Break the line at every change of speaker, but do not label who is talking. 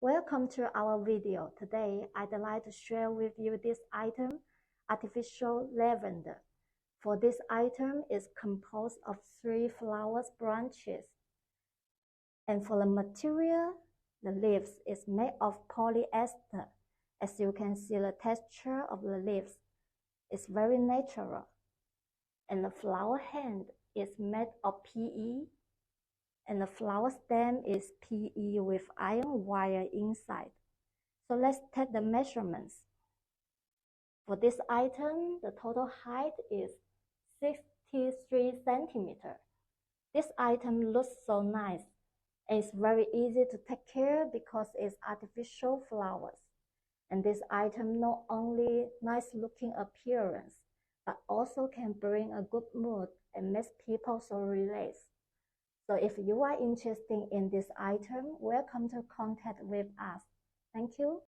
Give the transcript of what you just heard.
Welcome to our video. Today, I'd like to share with you this item, artificial lavender. For this item, it's composed of 3 flower branches. And for the material, the leaves is made of polyester. As you can see, the texture of the leaves is very natural. And the flower hand is made of PE. And the flower stem is PE with iron wire inside. So let's take the measurements. For this item, the total height is 63 centimeters. This item looks so nice. It's very easy to take care because it's artificial flowers. And this item not only nice looking appearance, but also can bring a good mood and makes people so relaxed. So if you are interested in this item, welcome to contact with us. Thank you.